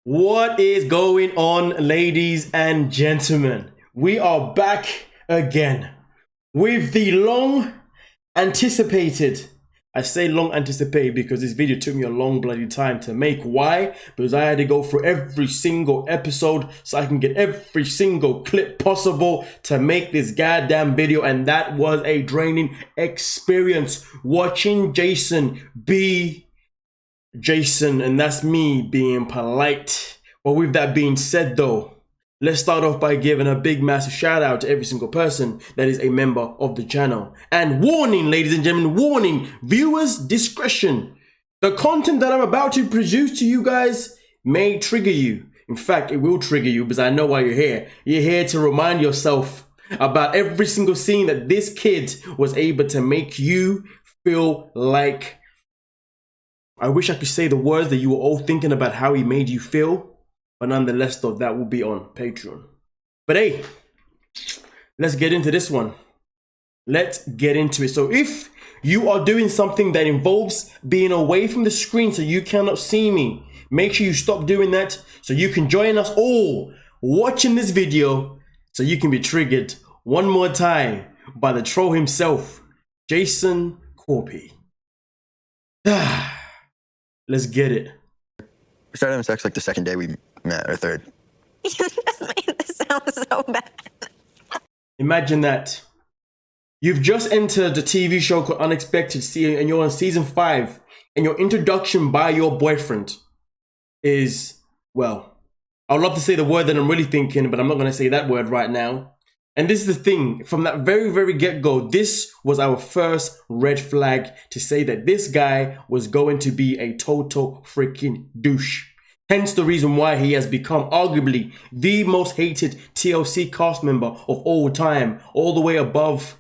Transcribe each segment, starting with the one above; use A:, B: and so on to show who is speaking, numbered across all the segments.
A: What is going on, ladies and gentlemen? We are back again with the long anticipated, I say long anticipated because this video took me a long bloody time to make. Why? Because I had to go through every single episode so I can get every single clip possible to make this goddamn video, and that was a draining experience watching Jason be Jason, and that's me being polite. But with that being said though, let's start off by giving a big massive shout out to every single person that is a member of the channel. And warning, ladies and gentlemen, warning, viewers discretion. The content that I'm about to produce to you guys may trigger you. In fact, it will trigger you because I know why you're here. You're here to remind yourself about every single scene that this kid was able to make you feel like. I wish I could say the words that you were all thinking about how he made you feel, but nonetheless though, that will be on Patreon. But hey, let's get into this one. Let's get into it. So if you are doing something that involves being away from the screen so you cannot see me, make sure you stop doing that so you can join us all watching this video so you can be triggered one more time by the troll himself, Jason Korpi. Let's get it.
B: We started having sex like the second day we met, or third.
C: You just made this sound so bad.
A: Imagine that. You've just entered the TV show called Unexpected, and you're on season 5, and your introduction by your boyfriend is, well, I'd love to say the word that I'm really thinking, but I'm not going to say that word right now. And this is the thing, from that very get-go, this was our first red flag to say that this guy was going to be a total freaking douche. Hence the reason why he has become arguably the most hated TLC cast member of all time, all the way above,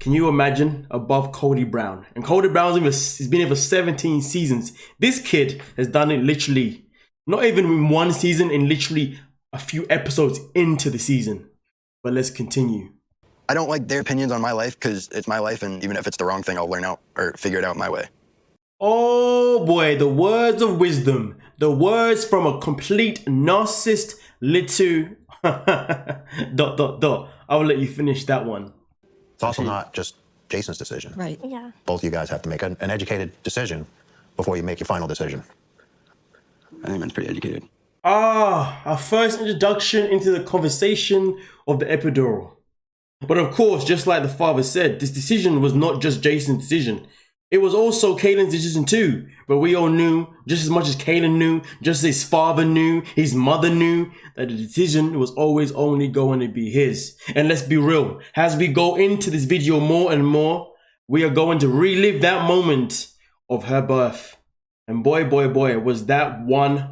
A: can you imagine, above Cody Brown. And Cody Brown's been here for 17 seasons. This kid has done it literally, not even in one season, in literally a few episodes into the season. But let's continue.
B: I don't like their opinions on my life because it's my life, and even if it's the wrong thing, I'll learn out or figure it out my way.
A: Oh boy, the words of wisdom. The words from a complete narcissist little ... I will let you finish that one.
D: It's also not just Jason's decision.
C: Right. Yeah.
D: Both of you guys have to make an educated decision before you make your final decision.
B: I think man's pretty educated.
A: Our first introduction into the conversation of the epidural. But of course, just like the father said, this decision was not just Jason's decision. It was also Kaylin's decision too. But we all knew, just as much as Kaylin knew, just as his father knew, his mother knew, that the decision was always only going to be his. And let's be real, as we go into this video more and more, we are going to relive that moment of her birth. And boy, was that one.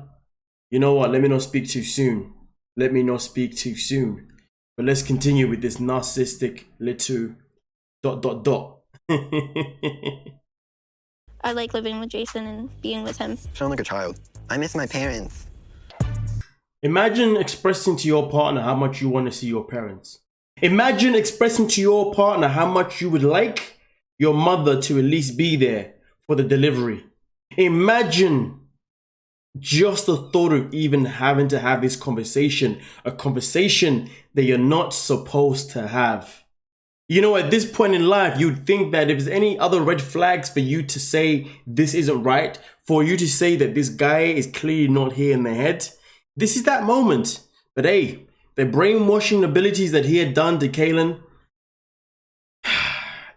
A: You know what, let me not speak too soon. Let me not speak too soon. But let's continue with this narcissistic little ...
C: I like living with Jason and being with him.
B: Sound like a child. I miss my parents.
A: Imagine expressing to your partner how much you want to see your parents. Imagine expressing to your partner how much you would like your mother to at least be there for the delivery. Imagine just the thought of even having to have this conversation, a conversation that you're not supposed to have. You know, at this point in life, you'd think that if there's any other red flags for you to say this isn't right, for you to say that this guy is clearly not here in the head, this is that moment. But hey, the brainwashing abilities that he had done to Kaylin,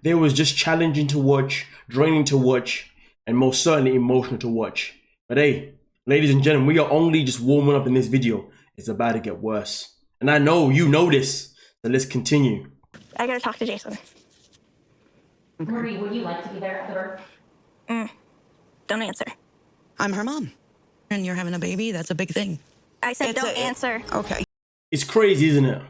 A: they was just challenging to watch, draining to watch, and most certainly emotional to watch. But hey, ladies and gentlemen, we are only just warming up in this video. It's about to get worse. And I know you know this, so let's continue.
C: I gotta talk to Jason.
E: Marie, would you like to be there at the birth?
C: Don't answer.
F: I'm her mom. And you're having a baby, that's a big thing.
C: I said don't answer.
F: Okay.
A: It's crazy, isn't it?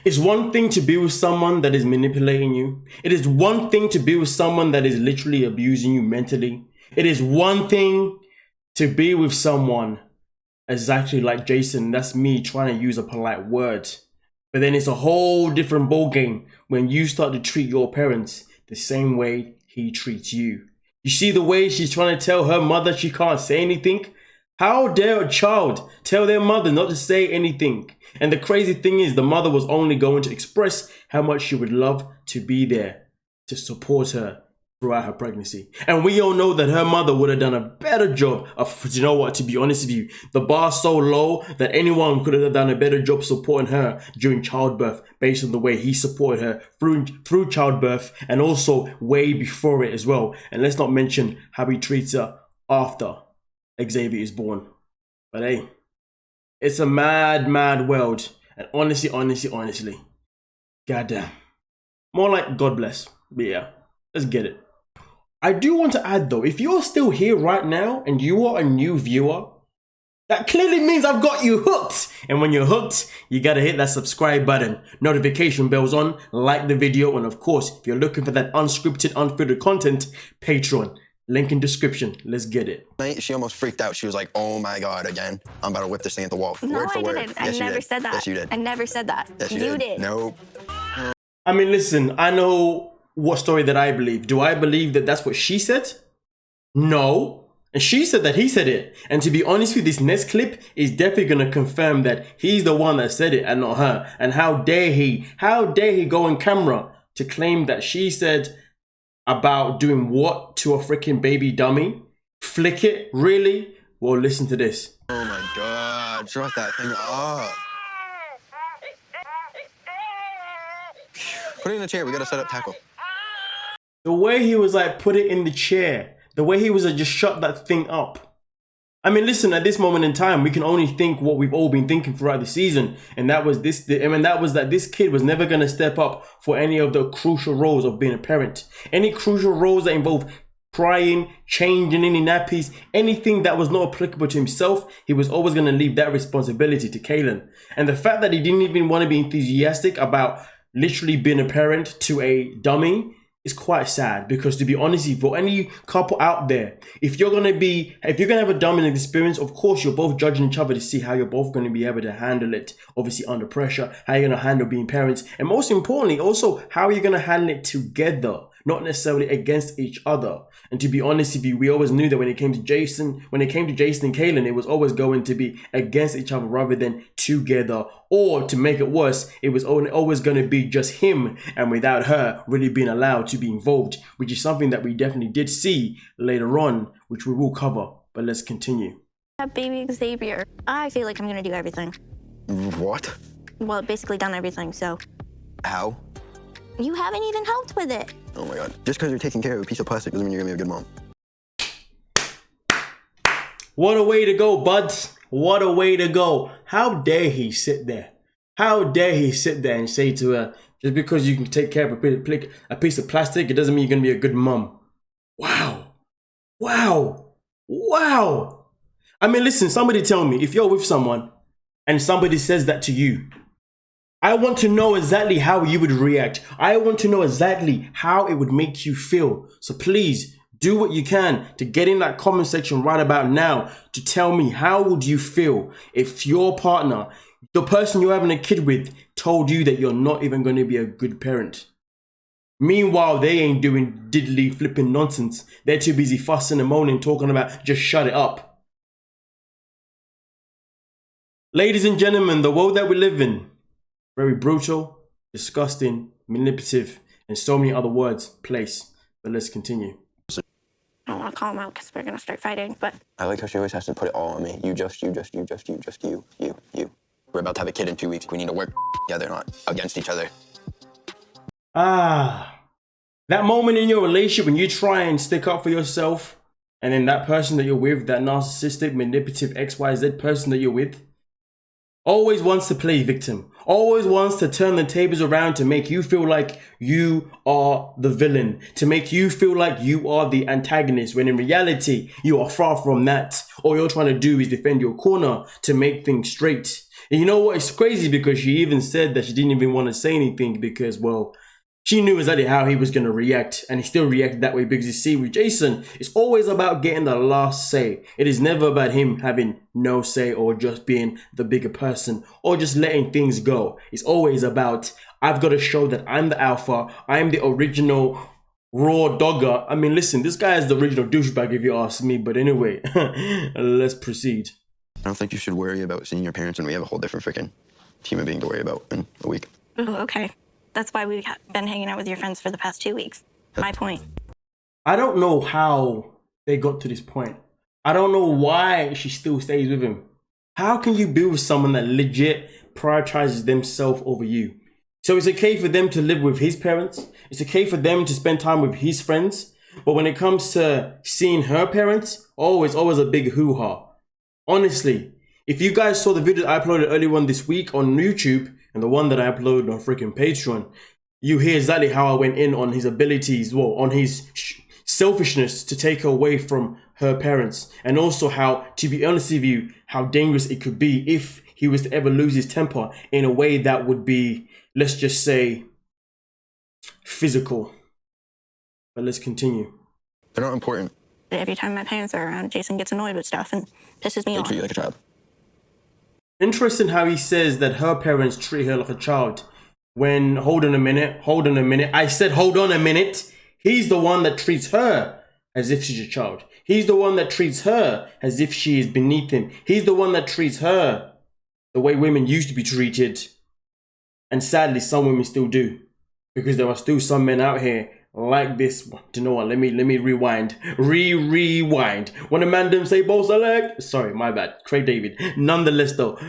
A: It's one thing to be with someone that is manipulating you. It is one thing to be with someone that is literally abusing you mentally. It is one thing to be with someone exactly like Jason. That's me trying to use a polite word. But then it's a whole different ballgame when you start to treat your parents the same way he treats you. You see the way she's trying to tell her mother she can't say anything? How dare a child tell their mother not to say anything? And the crazy thing is, the mother was only going to express how much she would love to be there to support her throughout her pregnancy. And we all know that her mother would have done a better job of, you know what, to be honest with you, the bar's so low that anyone could have done a better job supporting her during childbirth based on the way he supported her through childbirth and also way before it as well. And let's not mention how he treats her after Xavier is born. But hey, it's a mad, mad world. And honestly, goddamn. More like God bless. But yeah, let's get it. I do want to add though, if you're still here right now and you are a new viewer, that clearly means I've got you hooked. And when you're hooked, you gotta hit that subscribe button, notification bells on, like the video, and of course, if you're looking for that unscripted, unfiltered content, Patreon, link in description. Let's get it.
B: She almost freaked out. She was like, "Oh my God, again. I'm about to whip this thing at the wall."
C: No,
B: word for
C: I
B: word.
C: didn't.
B: Yes,
C: I
B: you
C: never
B: did.
C: said that.
B: Yes, you did.
C: I never said that.
B: Yes,
C: you did.
B: Nope.
A: I mean, listen, I know what story that I believe. Do I believe that that's what she said? No. And she said that he said it. And to be honest with you, this next clip is definitely going to confirm that he's the one that said it and not her. And how dare he go on camera to claim that she said about doing what to a freaking baby dummy? Flick it? Really? Well, listen to this.
B: Oh my God. Drop that thing up. Put it in the chair. We got to set up tackle.
A: The way he was like, put it in the chair. The way he was like, just shut that thing up. I mean, listen, at this moment in time, we can only think what we've all been thinking throughout the season. And that was this, that this kid was never going to step up for any of the crucial roles of being a parent. Any crucial roles that involve crying, changing any nappies, anything that was not applicable to himself, he was always going to leave that responsibility to Kaylin. And the fact that he didn't even want to be enthusiastic about literally being a parent to a dummy is quite sad, because to be honest, for any couple out there, if you're gonna have a dominant experience, of course you're both judging each other to see how you're both gonna be able to handle it, obviously under pressure, how you're gonna handle being parents, and most importantly, also how you're gonna handle it together, not necessarily against each other. And to be honest with you, we always knew that when it came to Jason and Kaylin, it was always going to be against each other rather than together. Or to make it worse, it was always going to be just him and without her really being allowed to be involved, which is something that we definitely did see later on, which we will cover. But let's continue.
C: That baby Xavier. I feel like I'm gonna do everything.
B: What?
C: Well, basically done everything, so.
B: How?
C: You haven't even helped with it.
B: Oh my God. Just because you're taking care of a piece of plastic doesn't mean you're going to be a good mom.
A: What a way to go, buds. What a way to go. How dare he sit there? How dare he sit there and say to her, just because you can take care of a piece of plastic, it doesn't mean you're going to be a good mom. Wow. Wow. Wow. I mean, listen, somebody tell me, if you're with someone and somebody says that to you, I want to know exactly how you would react. I want to know exactly how it would make you feel. So please do what you can to get in that comment section right about now to tell me, how would you feel if your partner, the person you're having a kid with, told you that you're not even going to be a good parent? Meanwhile, they ain't doing diddly flipping nonsense. They're too busy fussing and moaning, talking about just shut it up. Ladies and gentlemen, the world that we live in, very brutal, disgusting, manipulative, and so many other words, place. But let's continue.
C: I don't want to call him out because we're gonna start fighting, but.
B: I like how she always has to put it all on me. You. We're about to have a kid in 2 weeks. We need to work together, not against each other.
A: That moment in your relationship when you try and stick up for yourself, and then that person that you're with, that narcissistic, manipulative XYZ person that you're with, always wants to play victim, always wants to turn the tables around to make you feel like you are the villain, to make you feel like you are the antagonist, when in reality, you are far from that. All you're trying to do is defend your corner to make things straight. And you know what? It's crazy because she even said that she didn't even want to say anything because, well, she knew exactly how he was going to react, and he still reacted that way because you see, with Jason, it's always about getting the last say. It is never about him having no say or just being the bigger person or just letting things go. It's always about, I've got to show that I'm the alpha, I'm the original raw dogger. I mean, listen, this guy is the original douchebag if you ask me. But anyway, let's proceed.
B: I don't think you should worry about seeing your parents, and we have a whole different freaking human being to worry about in a week.
C: Oh, okay. That's why we've been hanging out with your friends for the past 2 weeks. My point.
A: I don't know how they got to this point. I don't know why she still stays with him. How can you be with someone that legit prioritizes themselves over you? So it's okay for them to live with his parents. It's okay for them to spend time with his friends. But when it comes to seeing her parents, oh, it's always a big hoo-ha. Honestly, if you guys saw the video I uploaded earlier on this week on YouTube and the one that I uploaded on freaking Patreon, you hear exactly how I went in on his abilities, well, on his selfishness to take her away from her parents, and also how, to be honest with you, how dangerous it could be if he was to ever lose his temper in a way that would be, let's just say, physical. But let's continue.
B: They're not important.
C: Every time my parents are around, Jason gets annoyed with stuff and pisses me
B: They
C: off.
B: treat you like a child.
A: Interesting how he says that her parents treat her like a child. When, hold on a minute, I said hold on a minute. He's the one that treats her as if she's a child. He's the one that treats her as if she is beneath him. He's the one that treats her the way women used to be treated. And sadly, some women still do. Because there are still some men out here like this. Do you know what? Let me rewind. Rewind. When a man didn't say boss select. Sorry, my bad. Craig David. Nonetheless though,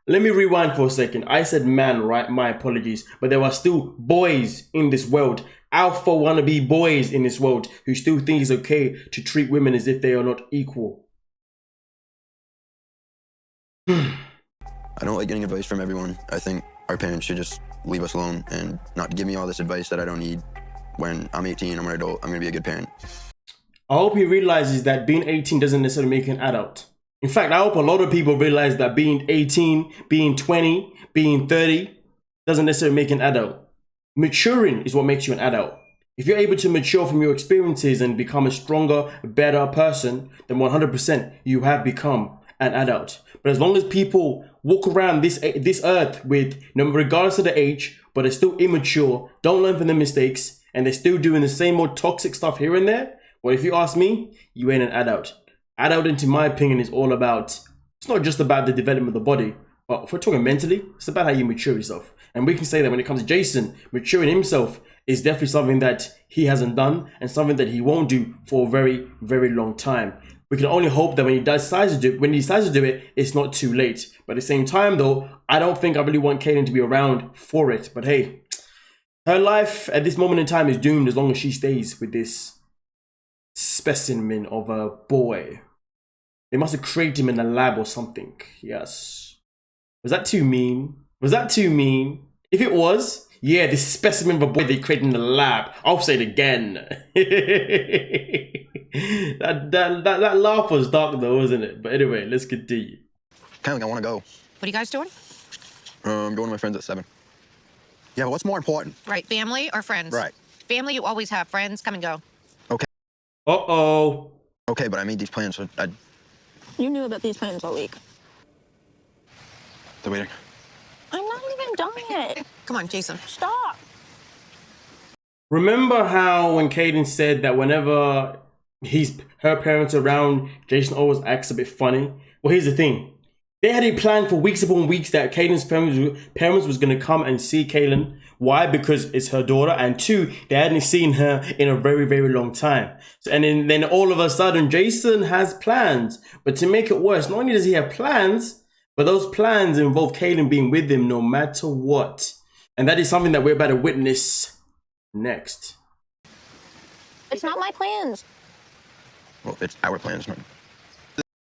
A: let me rewind for a second. I said man, right? My apologies. But there are still boys in this world. Alpha wannabe boys in this world who still think it's okay to treat women as if they are not equal.
B: I don't like getting advice from everyone. I think our parents should just leave us alone and not give me all this advice that I don't need. When I'm 18, I'm an adult, I'm gonna be a good parent.
A: I hope he realizes that being 18 doesn't necessarily make you an adult. In fact, I hope a lot of people realize that being 18, being 20, being 30 doesn't necessarily make an adult. Maturing is what makes you an adult. If you're able to mature from your experiences and become a stronger, better person, then 100% you have become an adult. But as long as people walk around this earth with, regardless of the age, but they're still immature, don't learn from their mistakes, and they're still doing the same old toxic stuff here and there, well, if you ask me, you ain't an adult. Adult, in my opinion, is all about, it's not just about the development of the body, but if we're talking mentally, it's about how you mature yourself. And we can say that when it comes to Jason, maturing himself is definitely something that he hasn't done and something that he won't do for a very, very long time. We can only hope that when he decides to do it, it's not too late. But at the same time, though, I don't think I really want Kaden to be around for it. But hey, her life at this moment in time is doomed as long as she stays with this specimen of a boy. They must have created him in a lab or something. Yes. Was that too mean? Was that too mean? If it was, yeah, this specimen of a boy they created in the lab. I'll say it again. that laugh was dark though, wasn't it? But anyway, let's continue.
B: Kind of like I want to go.
F: What are you guys doing?
B: I'm going to my friends at 7. Yeah, but what's more important?
F: Right, family or friends?
B: Right.
F: Family, you always have. Friends, come and go.
B: Okay.
A: Uh-oh.
B: Okay, but I made these plans, so
C: You knew about these plans all week.
B: they're waiting.
C: I'm not even done yet.
F: Come on, Jason.
C: Stop.
A: Remember how when Kaden said that whenever her parents are around, Jason always acts a bit funny? Well, here's the thing. They had it planned for weeks upon weeks that Kaden's parents was going to come and see Kaylin. Why? Because it's her daughter. And 2, they hadn't seen her in a very, very long time. So, and then all of a sudden, Jason has plans. But to make it worse, not only does he have plans, but those plans involve Kaylin being with him no matter what. And that is something that we're about to witness next.
C: It's not my plans.
B: Well, it's our plans, man.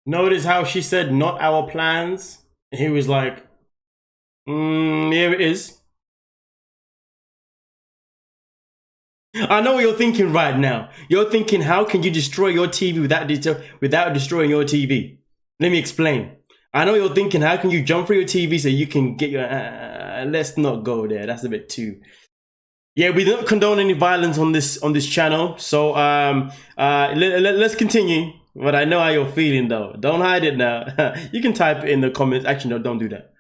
A: Notice how she said, not our plans. And he was like, here it is. I know what you're thinking right now. You're thinking, how can you destroy your TV without destroying your TV? Let me explain. I know you're thinking, how can you jump through your TV so you can get your... let's not go there. That's a bit too... Yeah, we don't condone any violence on this channel. So let's continue. But I know how you're feeling though. Don't hide it now. You can type it in the comments. Actually, no, don't do that.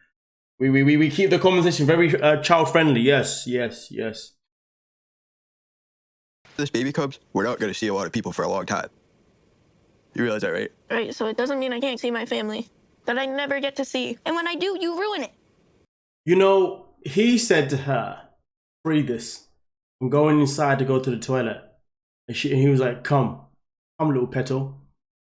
A: We keep the conversation very child friendly. Yes.
B: This baby cubs, we're not going to see a lot of people for a long time. You realize that, right?
C: Right, so it doesn't mean I can't see my family. That I never get to see. And when I do, you ruin it.
A: You know, he said to her, "Read this. I'm going inside to go to the toilet." And he was like, come, little petal.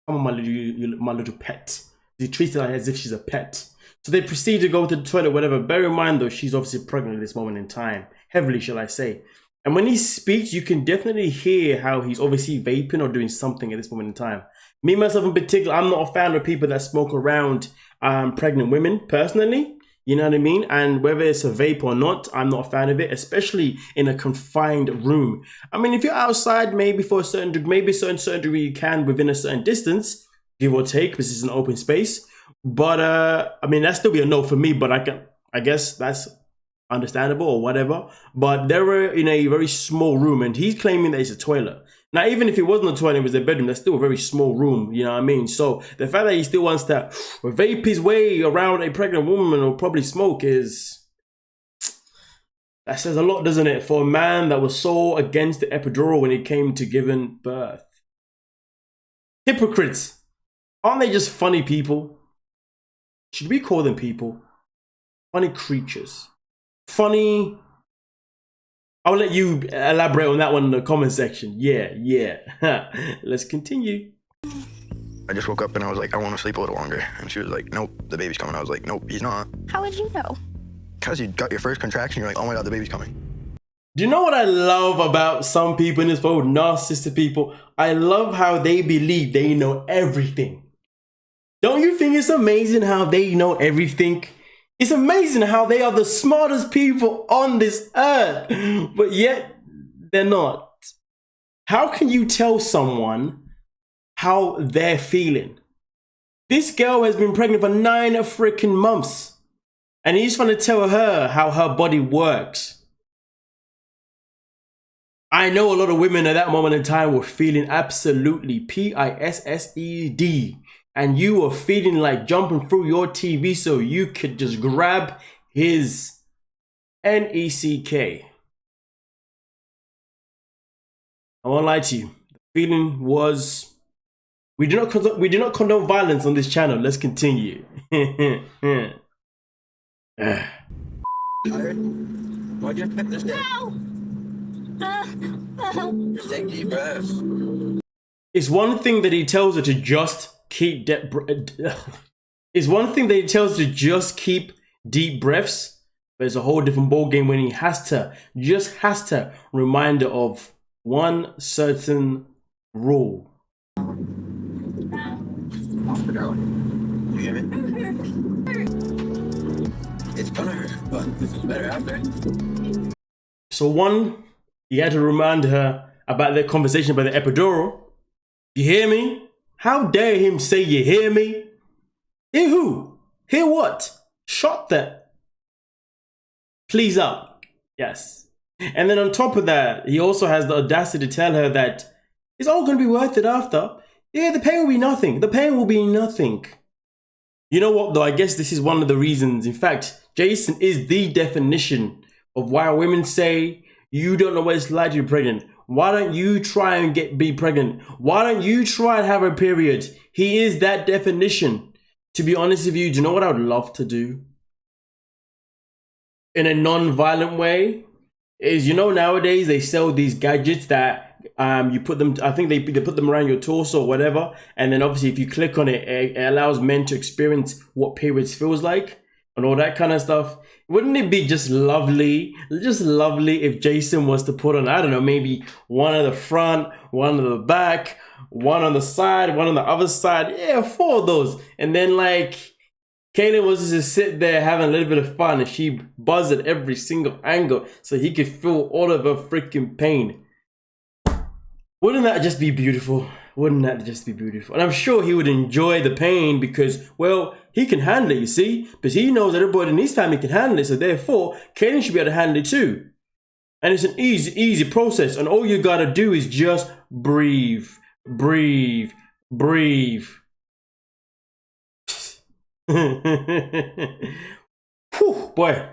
A: Come on, my little pet. He treats her as if she's a pet. So they proceed to go to the toilet, whatever. Bear in mind, though, she's obviously pregnant at this moment in time. Heavily, shall I say. And when he speaks, you can definitely hear how he's obviously vaping or doing something at this moment in time. Me, myself in particular, I'm not a fan of people that smoke around pregnant women, personally. You know what I mean? And whether it's a vape or not, I'm not a fan of it, especially in a confined room. I mean, if you're outside, maybe for a certain degree, certain degree you can within a certain distance, give or take, because it's an open space. But I mean, that's still be a no for me. But I guess that's understandable or whatever. But they were in a very small room, and he's claiming that it's a toilet. Now, even if it wasn't a toilet, it was a bedroom, that's still a very small room, you know what I mean? So the fact that he still wants to vape his way around a pregnant woman or probably smoke is... that says a lot, doesn't it? For a man that was so against the epidural when it came to giving birth. Hypocrites. Aren't they just funny people? Should we call them people? Funny creatures. Funny... I'll let you elaborate on that one in the comment section. Yeah. Let's continue.
B: I just woke up and I was like, I want to sleep a little longer. And she was like, nope, the baby's coming. I was like, nope, he's not.
C: How would you know?
B: Because you got your first contraction, you're like, oh my God, the baby's coming.
A: Do you know what I love about some people in this world, narcissistic people? I love how they believe they know everything. Don't you think it's amazing how they know everything? It's amazing how they are the smartest people on this earth, but yet they're not. How can you tell someone how they're feeling? This girl has been pregnant for 9 freaking months, and he's trying to tell her how her body works. I know a lot of women at that moment in time were feeling absolutely pissed. And you were feeling like jumping through your TV so you could just grab his neck. I won't lie to you. The feeling was... We do not condone violence on this channel. Let's continue.
B: Tired? Why'd you pick this day?
C: No!
B: Just take deep breaths.
A: It's one thing that he tells her to just keep it's one thing that he tells her to just keep deep breaths, but it's a whole different ball game when he has to remind her of one certain rule.
B: You hear me? It's gonna hurt, but this is better after.
A: So one, he had to remind her about their conversation about the epidural. You hear me? How dare him say you hear me? Hear who? Hear what? Shot that. Please up. Yes. And then on top of that, he also has the audacity to tell her that it's all going to be worth it after. Yeah, the pain will be nothing. The pain will be nothing. You know what though? I guess this is one of the reasons. In fact, Jason is the definition of why women say you don't know what it's like to be pregnant. Why don't you try and be pregnant? Why don't you try and have a period? He is that definition. To be honest with you, do you know what I would love to do? In a non-violent way? Is, you know, nowadays they sell these gadgets that you put them, I think they put them around your torso or whatever. And then obviously if you click on it, it allows men to experience what periods feels like and all that kind of stuff. Wouldn't it be just lovely if Jason was to put on, I don't know, maybe one on the front, one on the back, one on the side, one on the other side. Yeah, 4 of those. And then like, Kaylin was to just sit there having a little bit of fun and she buzzed at every single angle so he could feel all of her freaking pain. Wouldn't that just be beautiful? Wouldn't that just be beautiful? And I'm sure he would enjoy the pain because, well, he can handle it, you see? Because he knows that everybody in his family can handle it. So therefore, Kaylin should be able to handle it too. And it's an easy process. And all you gotta do is just breathe. Breathe. Breathe. Whew, boy.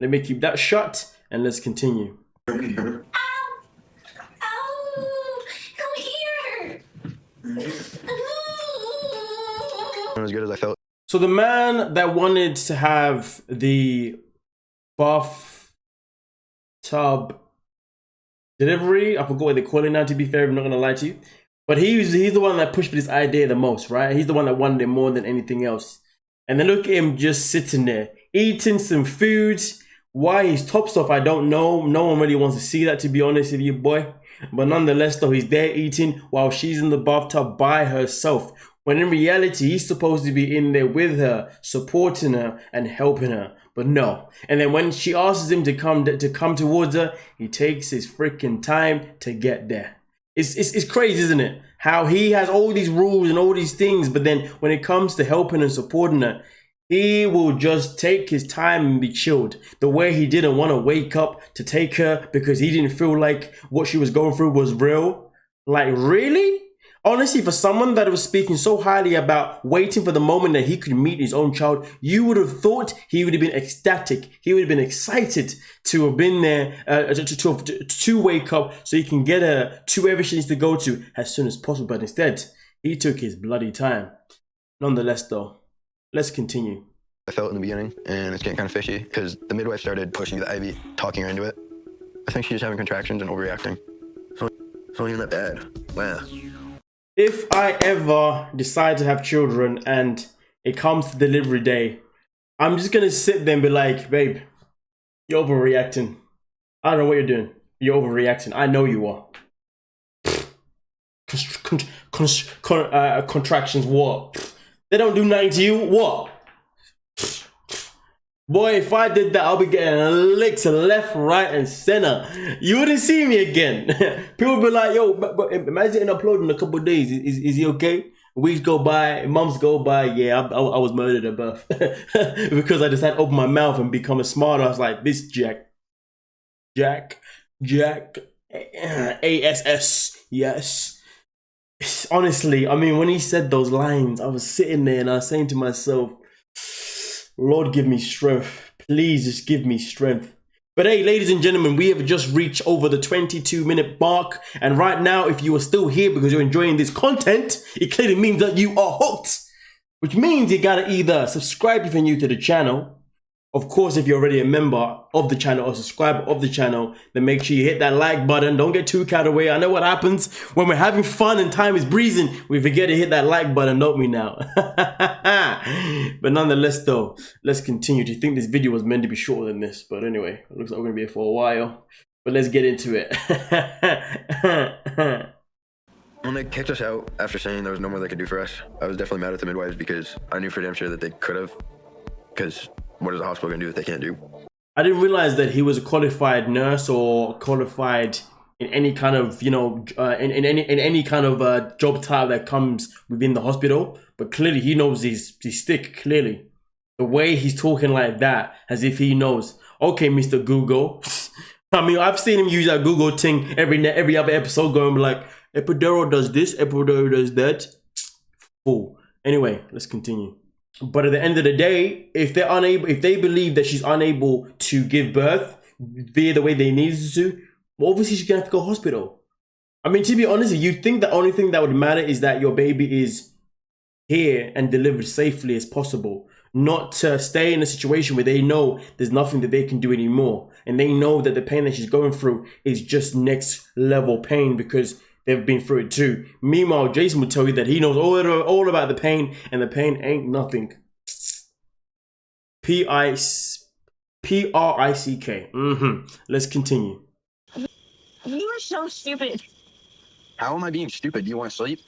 A: Let me keep that shut and let's continue.
B: wasn't as good as I felt.
A: So the man that wanted to have the bathtub delivery, I forgot what they call it now, to be fair, I'm not gonna lie to you. But he's the one that pushed for this idea the most, right? He's the one that wanted it more than anything else. And then look at him just sitting there, eating some food. Why his top's off, I don't know. No one really wants to see that, to be honest with you, boy. But nonetheless, though, he's there eating while she's in the bathtub by herself. When in reality, he's supposed to be in there with her, supporting her and helping her. But no. And then when she asks him to come towards her, he takes his freaking time to get there. It's crazy, isn't it? How he has all these rules and all these things, but then when it comes to helping and supporting her, he will just take his time and be chilled. The way he didn't want to wake up to take her because he didn't feel like what she was going through was real. Like, really? Honestly, for someone that was speaking so highly about waiting for the moment that he could meet his own child, you would have thought he would have been ecstatic. He would have been excited to have been there, to wake up so he can get her to wherever she needs to go to as soon as possible. But instead, he took his bloody time. Nonetheless, though, let's continue.
B: I felt in the beginning, and it's getting kind of fishy because the midwife started pushing the IV, talking her into it. I think she's having contractions and overreacting. So it's not even that bad. Wow.
A: If I ever decide to have children and it comes to delivery day, I'm just going to sit there and be like, babe, you're overreacting. I don't know what you're doing. You're overreacting. I know you are. Contractions, what? They don't do nothing to you, what? Boy, if I did that, I'll be getting licks left, right, and center. You wouldn't see me again. People would be like, yo, but imagine uploading in a couple of days. Is he okay? Weeks go by, months go by. Yeah, I was murdered at birth. Because I decided to open my mouth and become a smarter. I was like, this Jack, ASS, yes. Honestly, I mean, when he said those lines, I was sitting there and I was saying to myself, Lord, give me strength. Please just give me strength. But hey, ladies and gentlemen, we have just reached over the 22-minute mark. And right now, if you are still here because you're enjoying this content, it clearly means that you are hooked. Which means you gotta either subscribe if you're new to the channel. Of course, if you're already a member of the channel or subscriber of the channel, then make sure you hit that like button. Don't get too carried away. I know what happens when we're having fun and time is breezing. We forget to hit that like button, don't we now? But nonetheless, though, let's continue. Do you think this video was meant to be shorter than this? But anyway, it looks like we're going to be here for a while. But let's get into it.
B: When they kicked us out after saying there was no more they could do for us, I was definitely mad at the midwives because I knew for damn sure that they could have. Because what is the hospital going to do if they can't do?
A: I didn't realize that he was a qualified nurse or qualified in any kind of, you know, in any kind of job title that comes within the hospital. But clearly he knows his stick, clearly. The way he's talking like that, as if he knows. Okay, Mr. Google. I mean, I've seen him use that Google thing every other episode going like, epidural does this, epidural does that. Fool. Anyway, let's continue. But at the end of the day, if they believe that she's unable to give birth via the way they needed to, well, obviously she's gonna have to go to hospital. I mean, to be honest, you'd think the only thing that would matter is that your baby is here and delivered safely as possible, not to stay in a situation where they know there's nothing that they can do anymore, and they know that the pain that she's going through is just next level pain because they've been through it too. Meanwhile, Jason would tell you that he knows all about the pain, and the pain ain't nothing. P-R-I-C-K. Let's continue.
C: You are so stupid.
B: How am I being stupid? Do you want to sleep?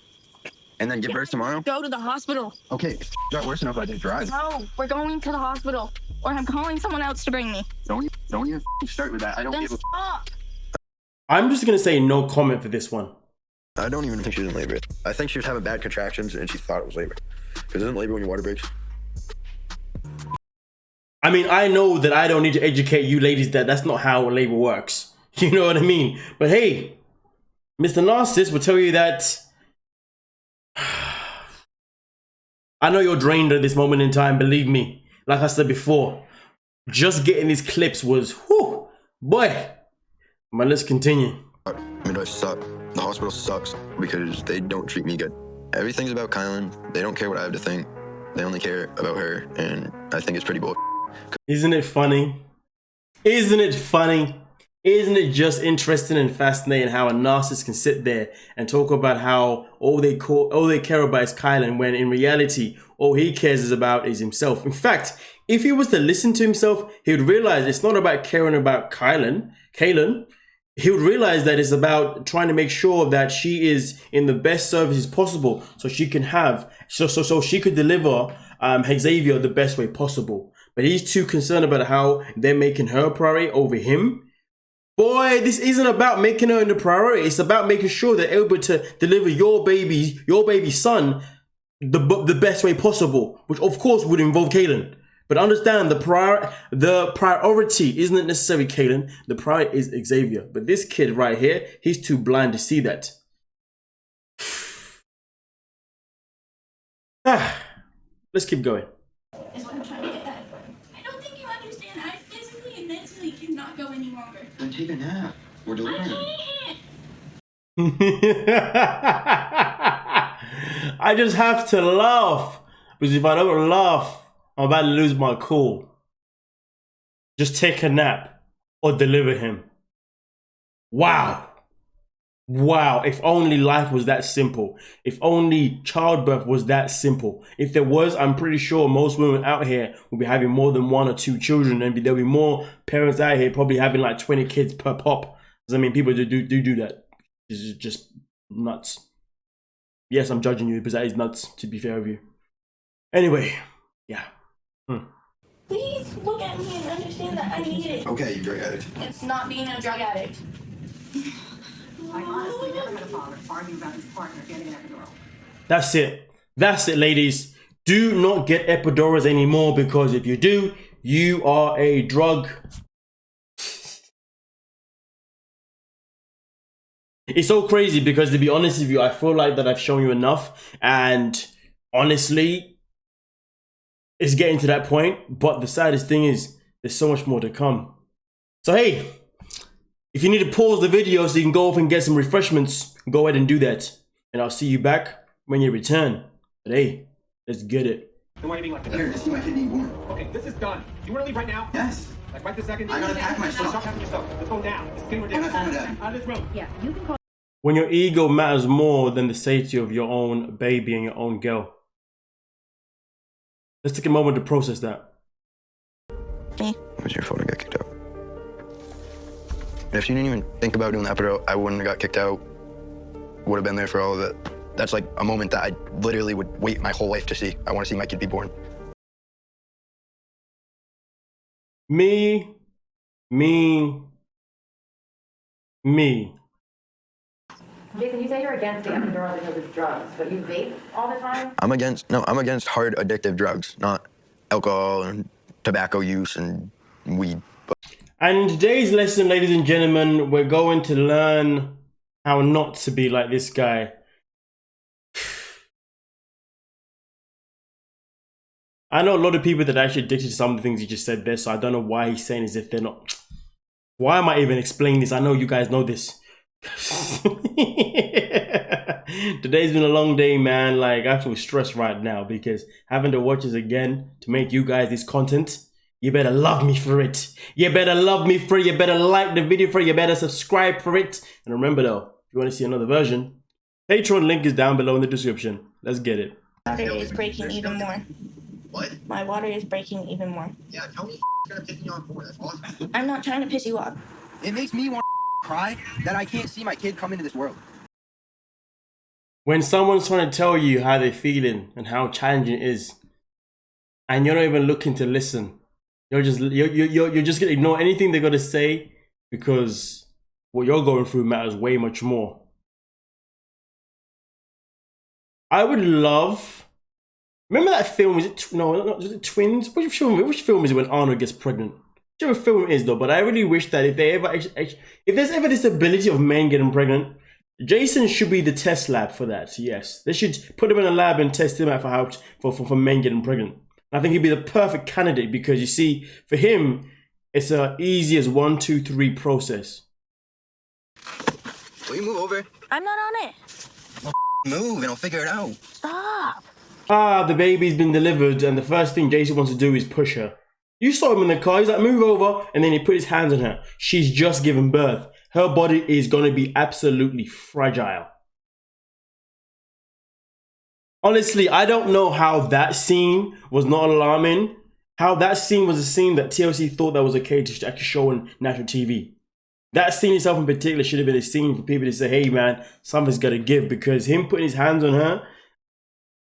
B: And then give birth tomorrow?
C: Go to the hospital.
B: Okay, it's not worse enough I just drive.
C: No, we're going to the hospital. Or I'm calling someone else to bring me.
B: Don't even start with that. I don't
C: Then
B: give a...
C: stop.
A: I'm just gonna say no comment for this one.
B: I don't even think she was in labor. I think she was having bad contractions and she thought it was labor. Because isn't labor when your water breaks?
A: I mean, I know that I don't need to educate you ladies that that's not how labor works. You know what I mean? But hey, Mr. Narcissist will tell you that I know you're drained at this moment in time, believe me. Like I said before, just getting these clips was, whew, boy. But let's continue.
B: Midwives suck. The hospital sucks because they don't treat me good. Everything's about Kylan. They don't care what I have to think. They only care about her, and I think it's pretty bull.
A: Isn't it funny? Isn't it funny? Isn't it just interesting and fascinating how a narcissist can sit there and talk about how all they care about is Kylan, when in reality all he cares about is himself. In fact, if he was to listen to himself, he would realize it's not about caring about Kylan. He would realize that it's about trying to make sure that she is in the best services possible, so she can have so she could deliver Xavier the best way possible. But he's too concerned about how they're making her a priority over him. Boy, this isn't about making her into priority. It's about making sure they're able to deliver your baby son the best way possible, which of course would involve Kaylin. But understand, the priority isn't necessarily Kaylin. The priority is Xavier. But this kid right here, he's too blind to see that. Let's keep going.
G: Is what I'm trying to get at. I don't think you understand. I physically and mentally cannot go any longer.
B: Then take a nap. We're delivering.
A: I just have to laugh, because if I don't laugh, I'm about to lose my cool. Just take a nap or deliver him. Wow. Wow, if only life was that simple. If only childbirth was that simple. If there was, I'm pretty sure most women out here will be having more than 1 or 2 children, and there'll be more parents out here probably having like 20 kids per pop. I mean, people do that. It's just nuts. Yes, I'm judging you because that is nuts, to be fair with you. Anyway, yeah.
G: Please look at me and understand that I need it.
B: Okay, you drug addict.
G: It's not being a drug addict.
E: I honestly never had a father argue about his partner getting an epidural.
A: That's it. That's it, ladies. Do not get epidurals anymore, because if you do, you are a drug. It's so crazy because, to be honest with you, I feel like that I've shown you enough, and honestly, it's getting to that point. But the saddest thing is, there's so much more to come. So hey, if you need to pause the video so you can go off and get some refreshments, go ahead and do that. And I'll see you back when you return. But hey, let's get it.
H: Then why are you being like
B: Here,
H: this?
B: just see my kid being born.
H: Okay, this is done. You want to leave right now?
B: Yes.
H: Like right this second?
B: I gotta pack my
H: Stop
B: stuff.
H: packing yourself. Let's go now. It's getting
B: On my
H: ridiculous.
B: phone with Dad.
H: Out of this room.
E: Yeah, you can call.
A: When your ego matters more than the safety of your own baby and your own girl. Let's take a moment to process that.
B: Was your photo get kicked out? If you didn't even think about doing the epidural, I wouldn't have got kicked out. Would have been there for all of it. That's like a moment that I literally would wait my whole life to see. I want to see my kid be born.
A: Me.
E: Jason, you say you're against the epidural because it's drugs, but you vape all the time?
B: I'm against hard addictive drugs, not alcohol and tobacco use and weed.
A: And in today's lesson, ladies and gentlemen, we're going to learn how not to be like this guy. I know a lot of people that are actually addicted to some of the things he just said there, so I don't know why he's saying as if they're not. Why am I even explaining this? I know you guys know this. Today's been a long day, man. Like, I feel stressed right now because having to watch this again to make you guys this content, you better love me for it. You better love me for it. You better like the video for it. You better subscribe for it. And remember though, if you want to see another version, Patreon link is down below in the description. Let's get it.
G: Water is breaking even more.
B: What?
G: My water is breaking even more.
B: Yeah, tell me you're gonna piss me off more. That's awesome.
G: I'm not trying to piss you off.
I: It makes me want to cry that I can't see my kid come into this world.
A: When someone's trying to tell you how they're feeling and how challenging it is, and you're not even looking to listen, you're just gonna ignore anything they're gonna say because what you're going through matters way much more. I would love. Remember that film? Was it Twins? Which film is it when Arnold gets pregnant? Whichever film it is though. But I really wish that if there's ever this ability of men getting pregnant, Jason should be the test lab for that. Yes, they should put him in a lab and test him out for men getting pregnant. I think he'd be the perfect candidate because you see, for him, it's a easy as 1, 2, 3 process.
B: Will you move over?
G: I'm not on it.
B: Move and I'll figure it out.
G: Stop.
A: the baby's been delivered, and the first thing Jason wants to do is push her. You saw him in the car. He's like, move over, and then he put his hands on her. She's just given birth. Her body is going to be absolutely fragile. Honestly, I don't know how that scene was not alarming. How that scene was a scene that TLC thought that was okay to actually show on national TV. That scene itself in particular should have been a scene for people to say, hey man, something's got to give, because him putting his hands on her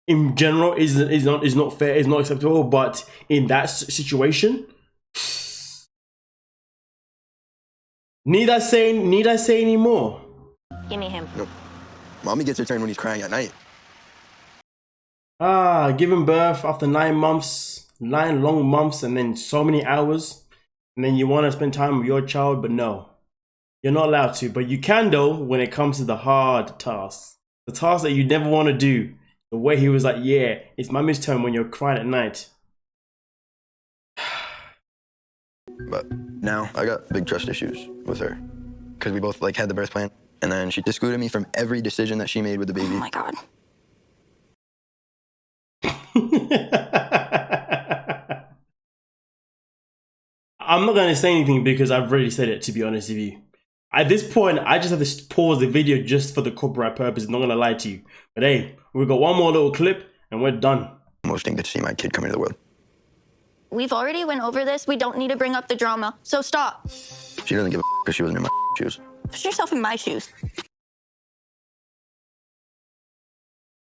A: in general is not fair, is not acceptable, but in that situation, need I say any more?
C: Give me him.
B: Nope. Mommy gets her turn when he's crying at night.
A: Giving birth after 9 long months, and then so many hours, and then you want to spend time with your child, but no, you're not allowed to. But you can though when it comes to the hard tasks, the tasks that you never want to do. The way he was like, yeah, it's mommy's turn when you're crying at night.
B: But now I got big trust issues with her, because we both like had the birth plan, and then she excluded me from every decision that she made with the baby.
C: Oh my God.
A: I'm not going to say anything because I've already said it, to be honest with you. At this point, I just have to pause the video just for the copyright purpose. I'm not going to lie to you. But hey, we've got one more little clip and we're done.
B: Most didn't get to see my kid come into the world.
C: We've already went over this. We don't need to bring up the drama. So stop.
B: She doesn't give a because she wasn't in my shoes.
C: Put yourself in my shoes.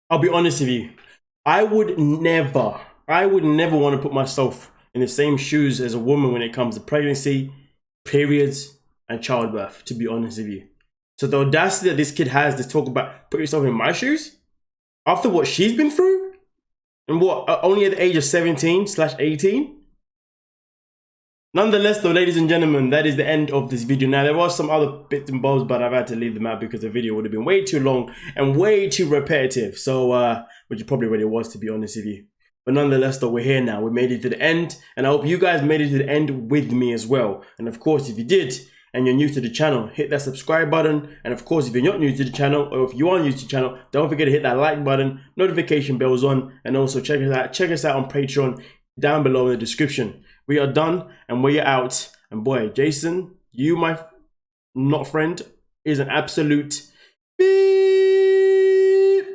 A: I'll be honest with you. I would never want to put myself in the same shoes as a woman when it comes to pregnancy, periods, and childbirth, to be honest with you. So the audacity that this kid has to talk about put yourself in my shoes after what she's been through, and what, only at the age of 17/18. Nonetheless though, ladies and gentlemen, that is the end of this video. Now there was some other bits and bobs, but I've had to leave them out because the video would have been way too long and way too repetitive. So, which it probably already was, to be honest with you. But nonetheless though, we're here now. We made it to the end, and I hope you guys made it to the end with me as well. And of course, if you did, and you're new to the channel, hit that subscribe button. And of course, if you're not new to the channel, or if you are new to the channel, don't forget to hit that like button, notification bells on, and also check us out on Patreon down below in the description. We are done, and we're out. And boy, Jason, you, my not friend, is an absolute beep.